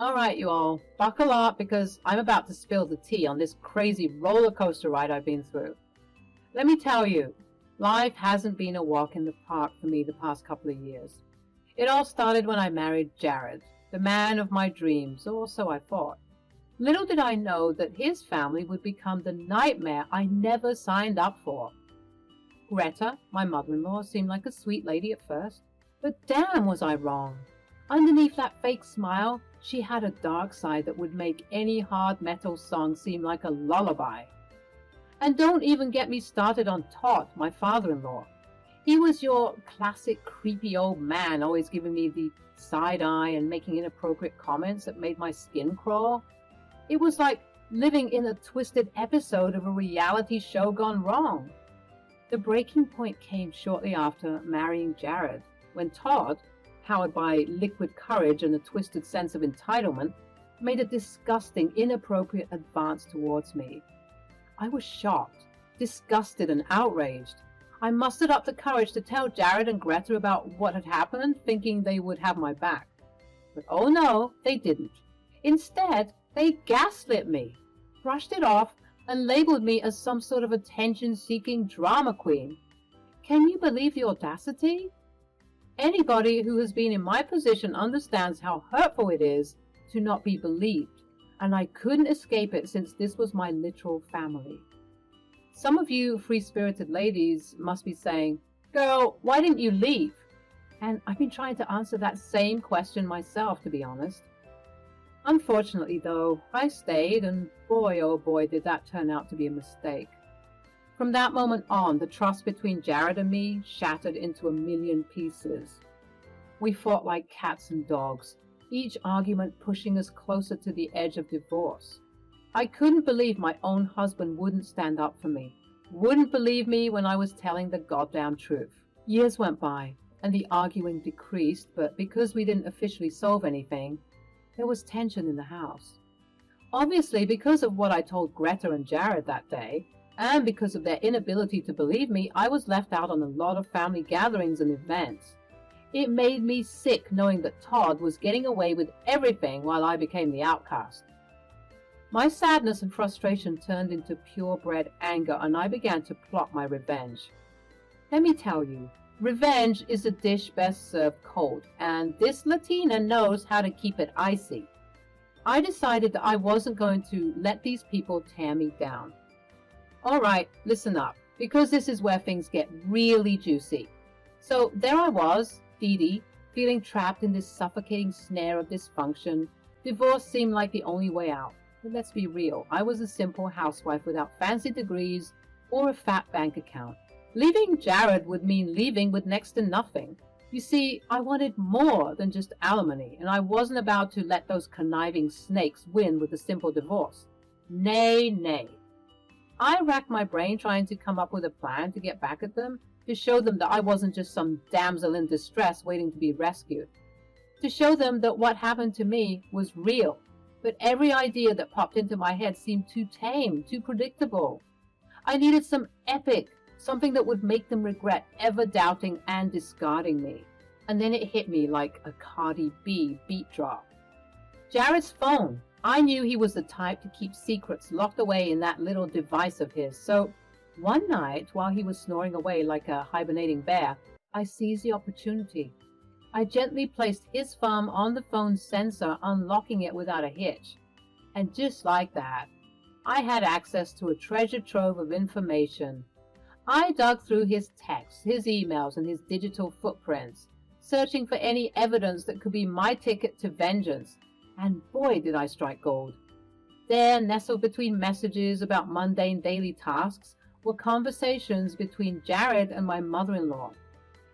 All right, you all, buckle up because I'm about to spill the tea on this crazy roller coaster ride I've been through. Let me tell you, life hasn't been a walk in the park for me the past couple of years. It all started when I married Jared, the man of my dreams, or so I thought. Little did I know that his family would become the nightmare I never signed up for. Greta, my mother-in-law, seemed like a sweet lady at first, but damn was I wrong. Underneath that fake smile, she had a dark side that would make any hard metal song seem like a lullaby. And don't even get me started on Todd, my father-in-law. He was your classic creepy old man, always giving me the side eye and making inappropriate comments that made my skin crawl. It was like living in a twisted episode of a reality show gone wrong. The breaking point came shortly after marrying Jared, when Todd, powered by liquid courage and a twisted sense of entitlement, made a disgusting, inappropriate advance towards me. I was shocked, disgusted, and outraged. I mustered up the courage to tell Jared and Greta about what had happened, thinking they would have my back. But oh no, they didn't. Instead, they gaslit me, brushed it off, and labeled me as some sort of attention-seeking drama queen. Can you believe the audacity? Anybody who has been in my position understands how hurtful it is to not be believed, and I couldn't escape it since this was my literal family. Some of you free-spirited ladies must be saying, "Girl, why didn't you leave?" And I've been trying to answer that same question myself, to be honest. Unfortunately, though, I stayed, and boy, oh boy, did that turn out to be a mistake. From that moment on, the trust between Jared and me shattered into a million pieces. We fought like cats and dogs, each argument pushing us closer to the edge of divorce. I couldn't believe my own husband wouldn't stand up for me, wouldn't believe me when I was telling the goddamn truth. Years went by, and the arguing decreased, but because we didn't officially solve anything, there was tension in the house. Obviously, because of what I told Greta and Jared that day, and because of their inability to believe me, I was left out on a lot of family gatherings and events. It made me sick knowing that Todd was getting away with everything while I became the outcast. My sadness and frustration turned into purebred anger, and I began to plot my revenge. Let me tell you, revenge is a dish best served cold, and this Latina knows how to keep it icy. I decided that I wasn't going to let these people tear me down. All right, listen up, because this is where things get really juicy. So there I was, Dee Dee, feeling trapped in this suffocating snare of dysfunction. Divorce seemed like the only way out. But let's be real, I was a simple housewife without fancy degrees or a fat bank account. Leaving Jared would mean leaving with next to nothing. You see, I wanted more than just alimony, and I wasn't about to let those conniving snakes win with a simple divorce. Nay, nay. I racked my brain trying to come up with a plan to get back at them, to show them that I wasn't just some damsel in distress waiting to be rescued. To show them that what happened to me was real. But every idea that popped into my head seemed too tame, too predictable. I needed some epic, something that would make them regret ever doubting and discarding me. And then it hit me like a Cardi B beat drop. Jared's phone. I knew he was the type to keep secrets locked away in that little device of his. So one night, while he was snoring away like a hibernating bear, I seized the opportunity. I gently placed his thumb on the phone's sensor, unlocking it without a hitch. And just like that, I had access to a treasure trove of information. I dug through his texts, his emails, and his digital footprints, searching for any evidence that could be my ticket to vengeance. And boy, did I strike gold. There, nestled between messages about mundane daily tasks, were conversations between Jared and my mother-in-law.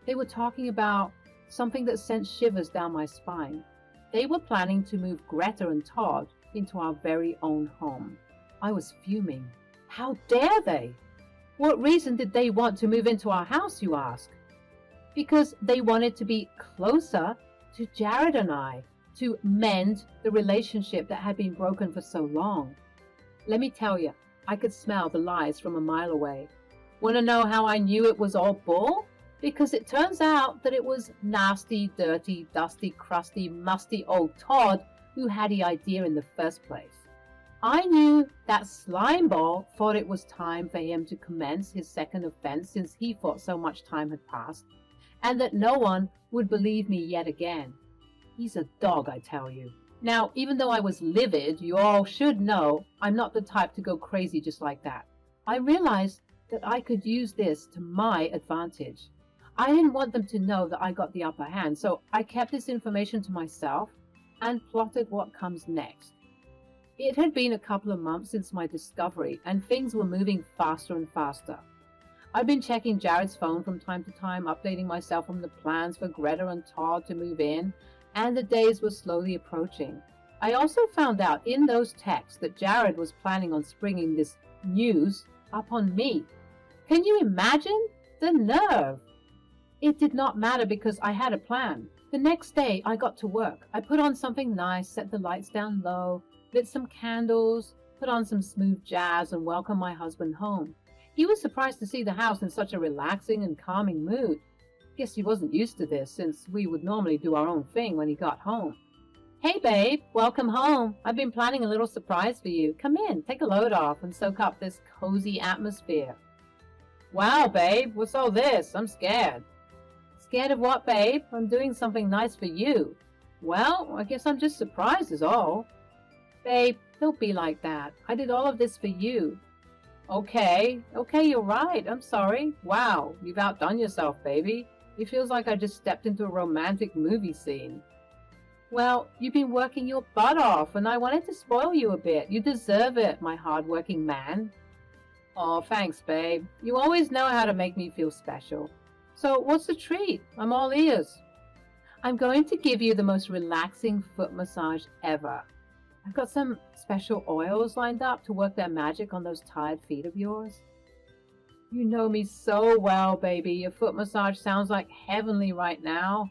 They were talking about something that sent shivers down my spine. They were planning to move Greta and Todd into our very own home. I was fuming. How dare they? What reason did they want to move into our house, you ask? Because they wanted to be closer to Jared and I, to mend the relationship that had been broken for so long. Let me tell you, I could smell the lies from a mile away. Want to know how I knew it was all bull? Because it turns out that it was nasty, dirty, dusty, crusty, musty old Todd who had the idea in the first place. I knew that Slimeball thought it was time for him to commence his second offense since he thought so much time had passed, and that no one would believe me yet again. He's a dog, I tell you. Now, even though I was livid, you all should know I'm not the type to go crazy just like that. I realized that I could use this to my advantage. I didn't want them to know that I got the upper hand, so I kept this information to myself and plotted what comes next. It had been a couple of months since my discovery, and things were moving faster and faster. I've been checking Jared's phone from time to time, updating myself on the plans for Greta and Todd to move in, and the days were slowly approaching. I also found out in those texts that Jared was planning on springing this news up on me. Can you imagine? The nerve! It did not matter because I had a plan. The next day I got to work. I put on something nice, set the lights down low, lit some candles, put on some smooth jazz, and welcomed my husband home. He was surprised to see the house in such a relaxing and calming mood. Guess he wasn't used to this, since we would normally do our own thing when he got home. Hey babe, welcome home. I've been planning a little surprise for you. Come in, take a load off, and soak up this cozy atmosphere. Wow, babe, what's all this? I'm scared. Scared of what, babe? I'm doing something nice for you. Well, I guess I'm just surprised is all. Babe, don't be like that. I did all of this for you. Okay, you're right. I'm sorry. Wow, you've outdone yourself, baby. It feels like I just stepped into a romantic movie scene. Well, you've been working your butt off, and I wanted to spoil you a bit. You deserve it, my hard-working man. Oh, thanks, babe. You always know how to make me feel special. So, what's the treat? I'm all ears. I'm going to give you the most relaxing foot massage ever. I've got some special oils lined up to work their magic on those tired feet of yours. You know me so well, baby. Your foot massage sounds like heavenly right now.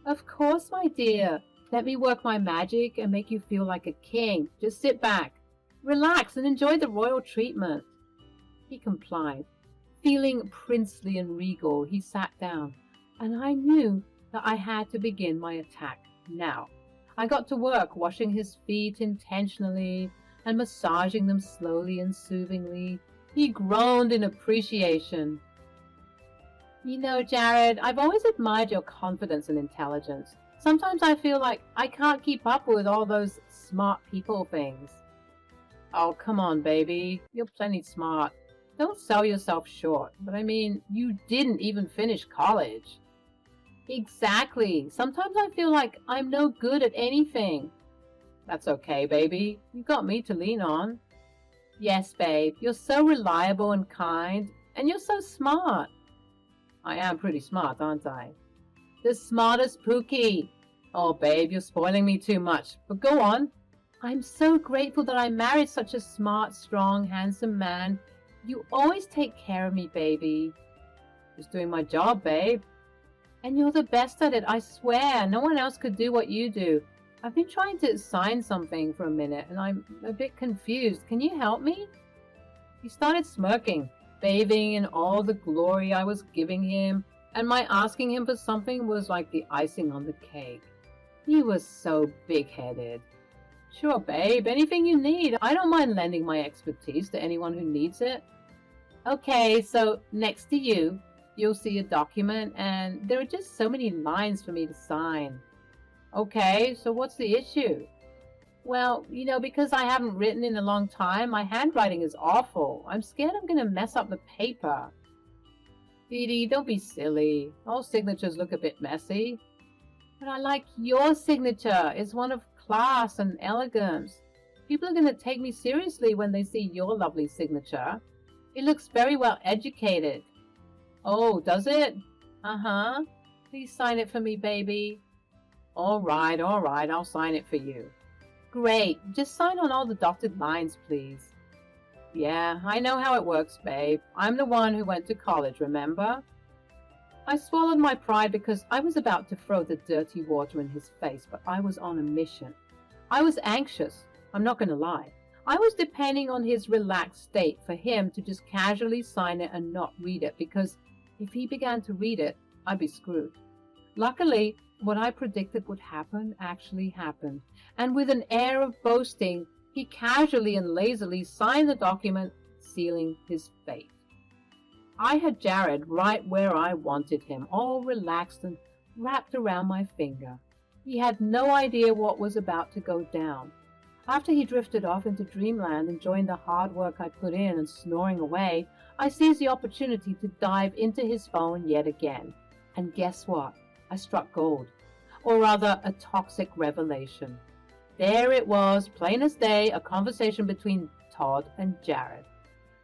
Of course, my dear. Let me work my magic and make you feel like a king. Just sit back, relax, and enjoy the royal treatment. He complied. Feeling princely and regal, he sat down, and I knew that I had to begin my attack now. I got to work washing his feet intentionally and massaging them slowly and soothingly. He groaned in appreciation. You know, Jared, I've always admired your confidence and intelligence. Sometimes I feel like I can't keep up with all those smart people things. Oh, come on, baby. You're plenty smart. Don't sell yourself short. But I mean, you didn't even finish college. Exactly. Sometimes I feel like I'm no good at anything. That's okay, baby. You got me to lean on. Yes, babe. You're so reliable and kind, and you're so smart. I am pretty smart, aren't I? The smartest Pookie. Oh, babe, you're spoiling me too much. But go on. I'm so grateful that I married such a smart, strong, handsome man. You always take care of me, baby. Just doing my job, babe. And you're the best at it, I swear. No one else could do what you do. I've been trying to sign something for a minute, and I'm a bit confused. Can you help me? He started smirking, bathing in all the glory I was giving him, and my asking him for something was like the icing on the cake. He was so big-headed. Sure, babe, anything you need. I don't mind lending my expertise to anyone who needs it. Okay, so next to you, you'll see a document, and there are just so many lines for me to sign. Okay, so what's the issue? Well, you know, because I haven't written in a long time, my handwriting is awful. I'm scared I'm going to mess up the paper. Dee Dee, don't be silly. All signatures look a bit messy. But I like your signature. It's one of class and elegance. People are going to take me seriously when they see your lovely signature. It looks very well educated. Oh, does it? Uh-huh. Please sign it for me, baby. All right, I'll sign it for you. Great. Just sign on all the dotted lines, please. Yeah, I know how it works, babe. I'm the one who went to college, remember? I swallowed my pride because I was about to throw the dirty water in his face, but I was on a mission. I was anxious. I'm not going to lie. I was depending on his relaxed state for him to just casually sign it and not read it, because if he began to read it, I'd be screwed. Luckily, What I predicted would happen actually happened, and with an air of boasting, he casually and lazily signed the document, sealing his fate. I had Jared right where I wanted him, all relaxed and wrapped around my finger. He had no idea what was about to go down. After he drifted off into dreamland, enjoying the hard work I put in and snoring away, I seized the opportunity to dive into his phone yet again. And guess what? I struck gold. Or rather, a toxic revelation. There it was, plain as day, a conversation between Todd and Jared.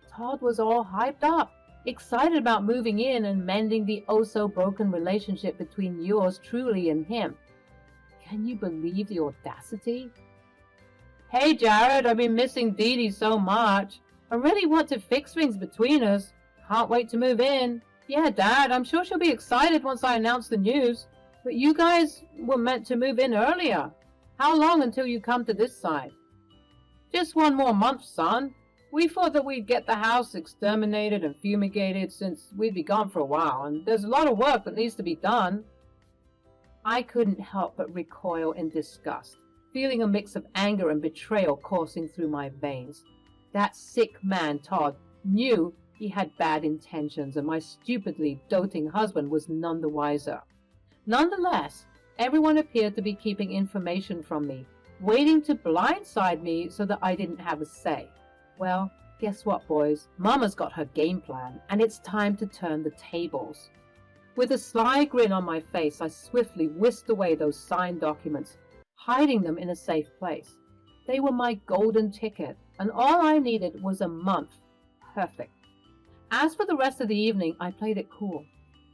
Todd was all hyped up, excited about moving in and mending the oh-so-broken relationship between yours truly and him. Can you believe the audacity? Hey, Jared, I've been missing Dee Dee so much. I really want to fix things between us. Can't wait to move in. Yeah, Dad, I'm sure she'll be excited once I announce the news. But you guys were meant to move in earlier. How long until you come to this side? Just 1 more month, son. We thought that we'd get the house exterminated and fumigated since we'd be gone for a while, and there's a lot of work that needs to be done. I couldn't help but recoil in disgust, feeling a mix of anger and betrayal coursing through my veins. That sick man, Todd, knew he had bad intentions, and my stupidly doting husband was none the wiser. Nonetheless, everyone appeared to be keeping information from me, waiting to blindside me so that I didn't have a say. Well, guess what, boys? Mama's got her game plan, and it's time to turn the tables. With a sly grin on my face, I swiftly whisked away those signed documents, hiding them in a safe place. They were my golden ticket, and all I needed was a month. Perfect. As for the rest of the evening, I played it cool,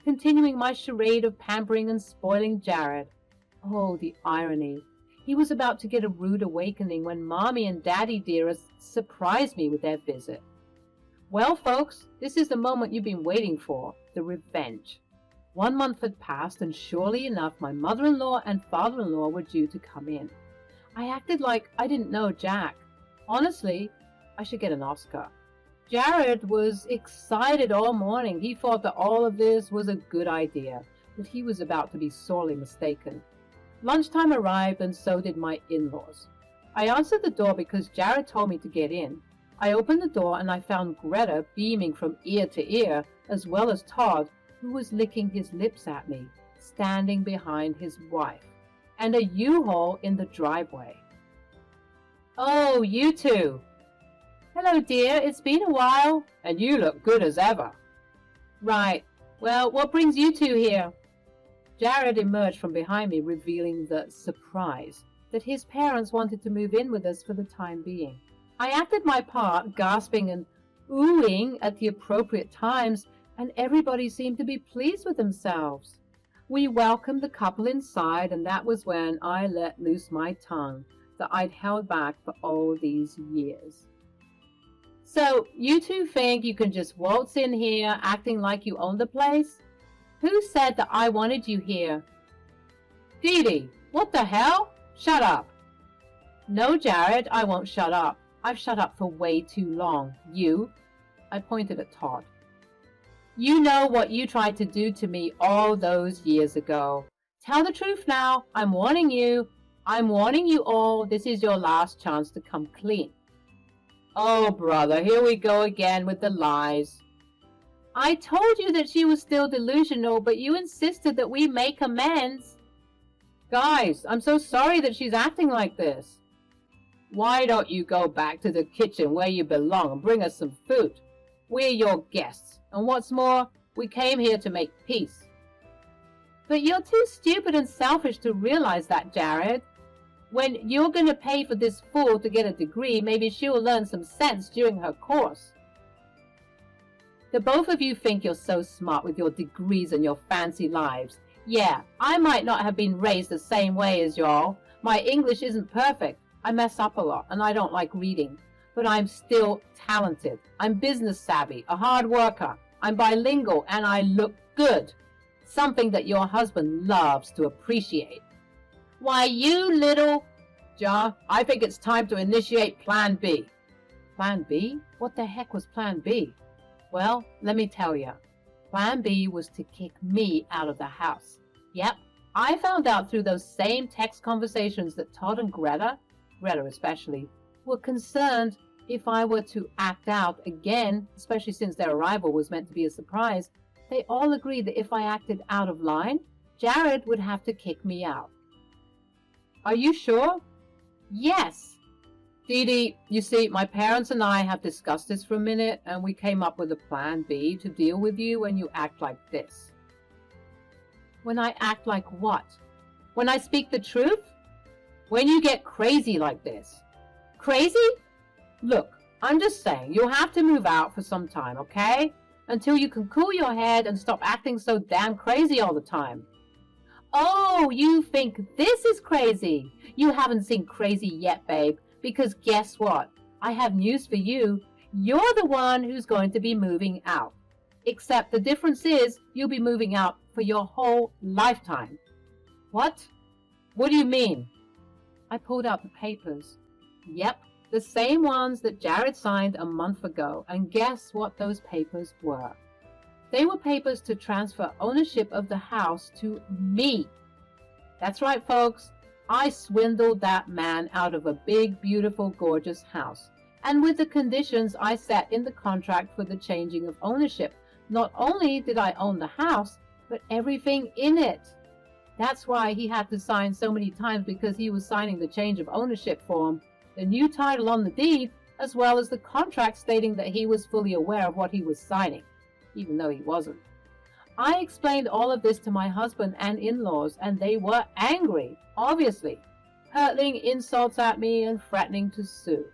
continuing my charade of pampering and spoiling Jared. Oh, the irony. He was about to get a rude awakening when Mommy and Daddy Dearest surprised me with their visit. Well, folks, this is the moment you've been waiting for, the revenge. 1 month had passed, and surely enough, my mother-in-law and father-in-law were due to come in. I acted like I didn't know Jack. Honestly, I should get an Oscar. Jared was excited all morning. He thought that all of this was a good idea, but he was about to be sorely mistaken. Lunchtime arrived, and so did my in-laws. I answered the door because Jared told me to get in. I opened the door, and I found Greta beaming from ear to ear, as well as Todd, who was licking his lips at me, standing behind his wife, and a U-Haul in the driveway. Oh, you two! Hello, dear, it's been a while, and you look good as ever. Right, well, what brings you two here? Jared emerged from behind me, revealing the surprise that his parents wanted to move in with us for the time being. I acted my part, gasping and oohing at the appropriate times, and everybody seemed to be pleased with themselves. We welcomed the couple inside, and that was when I let loose my tongue that I'd held back for all these years. So, you two think you can just waltz in here acting like you own the place? Who said that I wanted you here? Dee Dee, what the hell? Shut up. No, Jared, I won't shut up. I've shut up for way too long. You? I pointed at Todd. You know what you tried to do to me all those years ago. Tell the truth now. I'm warning you. I'm warning you all. This is your last chance to come clean. Oh, brother, here we go again with the lies. I told you that she was still delusional, but you insisted that we make amends. Guys, I'm so sorry that she's acting like this. Why don't you go back to the kitchen where you belong and bring us some food? We're your guests, and what's more, we came here to make peace. But you're too stupid and selfish to realize that, Jared. When you're going to pay for this fool to get a degree, maybe she'll learn some sense during her course. The both of you think you're so smart with your degrees and your fancy lives. Yeah, I might not have been raised the same way as y'all. My English isn't perfect. I mess up a lot, and I don't like reading. But I'm still talented. I'm business savvy, a hard worker. I'm bilingual, and I look good. Something that your husband loves to appreciate. Why, you little... Ja, I think it's time to initiate Plan B. Plan B? What the heck was Plan B? Well, let me tell you. Plan B was to kick me out of the house. Yep, I found out through those same text conversations that Todd and Greta especially, were concerned if I were to act out again, especially since their arrival was meant to be a surprise. They all agreed that if I acted out of line, Jared would have to kick me out. Are you sure? Yes. Dee Dee, you see, my parents and I have discussed this for a minute, and we came up with a plan B to deal with you when you act like this. When I act like what? When I speak the truth? When you get crazy like this. Crazy? Look, I'm just saying, you'll have to move out for some time, okay? Until you can cool your head and stop acting so damn crazy all the time. Oh, you think this is crazy? You haven't seen crazy yet, babe, because guess what? I have news for you. You're the one who's going to be moving out. Except the difference is you'll be moving out for your whole lifetime. What? What do you mean? I pulled out the papers. Yep, the same ones that Jared signed a month ago, and guess what those papers were? They were papers to transfer ownership of the house to me. That's right, folks. I swindled that man out of a big, beautiful, gorgeous house. And with the conditions I set in the contract for the changing of ownership, not only did I own the house, but everything in it. That's why he had to sign so many times, because he was signing the change of ownership form, the new title on the deed, as well as the contract stating that he was fully aware of what he was signing, even though he wasn't. I explained all of this to my husband and in-laws, and they were angry, obviously, hurling insults at me and threatening to sue.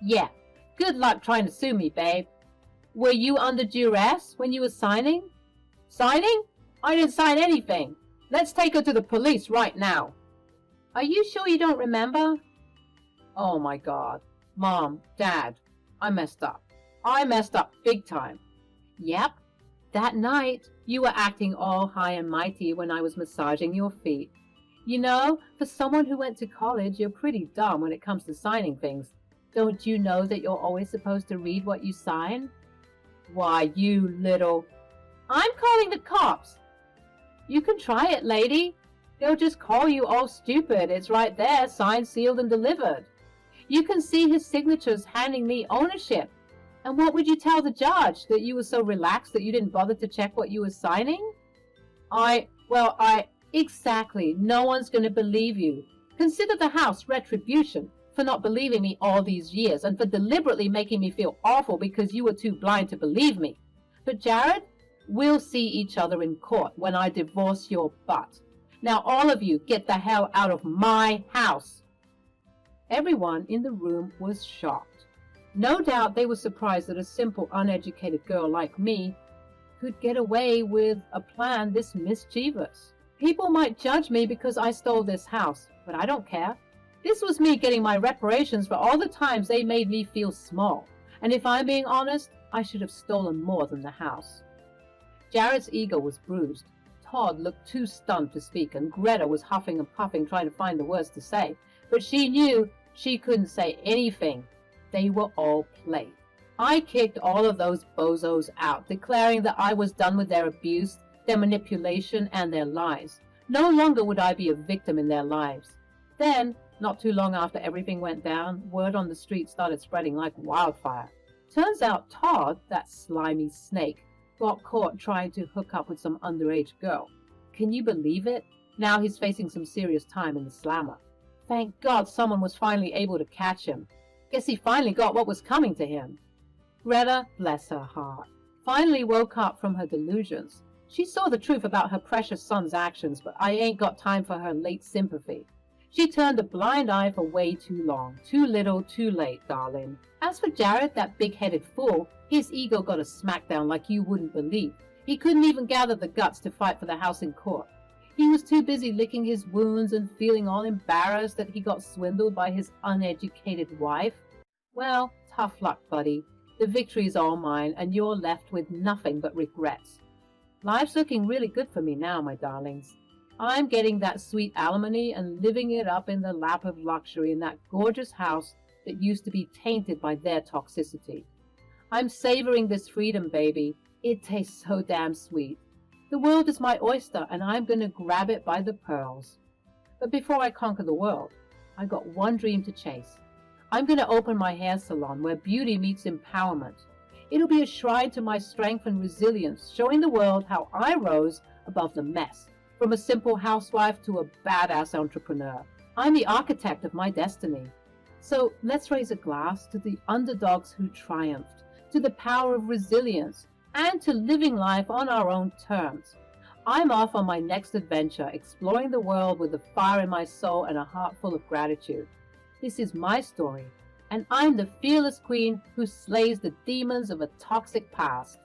Yeah, good luck trying to sue me, babe. Were you under duress when you were signing? Signing? I didn't sign anything. Let's take her to the police right now. Are you sure you don't remember? Oh my God. Mom, Dad, I messed up. I messed up big time. Yep. That night, you were acting all high and mighty when I was massaging your feet. You know, for someone who went to college, you're pretty dumb when it comes to signing things. Don't you know that you're always supposed to read what you sign? Why, you little... I'm calling the cops. You can try it, lady. They'll just call you all stupid. It's right there, signed, sealed, and delivered. You can see his signatures handing me ownership. And what would you tell the judge? That you were so relaxed that you didn't bother to check what you were signing? Exactly. No one's going to believe you. Consider the house retribution for not believing me all these years and for deliberately making me feel awful because you were too blind to believe me. But Jared, we'll see each other in court when I divorce your butt. Now all of you get the hell out of my house. Everyone in the room was shocked. No doubt they were surprised that a simple, uneducated girl like me could get away with a plan this mischievous. People might judge me because I stole this house, but I don't care. This was me getting my reparations for all the times they made me feel small. And if I'm being honest, I should have stolen more than the house. Jared's ego was bruised. Todd looked too stunned to speak, and Greta was huffing and puffing trying to find the words to say. But she knew she couldn't say anything. They were all played. I kicked all of those bozos out, declaring that I was done with their abuse, their manipulation, and their lies. No longer would I be a victim in their lives. Then, not too long after everything went down, word on the street started spreading like wildfire. Turns out Todd, that slimy snake, got caught trying to hook up with some underage girl. Can you believe it? Now he's facing some serious time in the slammer. Thank God someone was finally able to catch him. Guess he finally got what was coming to him. Greta, bless her heart, finally woke up from her delusions. She saw the truth about her precious son's actions, but I ain't got time for her late sympathy. She turned a blind eye for way too long. Too little, too late, darling. As for Jared, that big-headed fool, his ego got a smackdown like you wouldn't believe. He couldn't even gather the guts to fight for the house in court. He was too busy licking his wounds and feeling all embarrassed that he got swindled by his uneducated wife. Well, tough luck, buddy. The victory's all mine, and you're left with nothing but regrets. Life's looking really good for me now, my darlings. I'm getting that sweet alimony and living it up in the lap of luxury in that gorgeous house that used to be tainted by their toxicity. I'm savoring this freedom, baby. It tastes so damn sweet. The world is my oyster, and I'm going to grab it by the pearls. But before I conquer the world, I got one dream to chase. I'm going to open my hair salon where beauty meets empowerment. It'll be a shrine to my strength and resilience, showing the world how I rose above the mess, from a simple housewife to a badass entrepreneur. I'm the architect of my destiny. So let's raise a glass to the underdogs who triumphed, to the power of resilience, and to living life on our own terms. I'm off on my next adventure, exploring the world with a fire in my soul and a heart full of gratitude. This is my story, and I'm the fearless queen who slays the demons of a toxic past.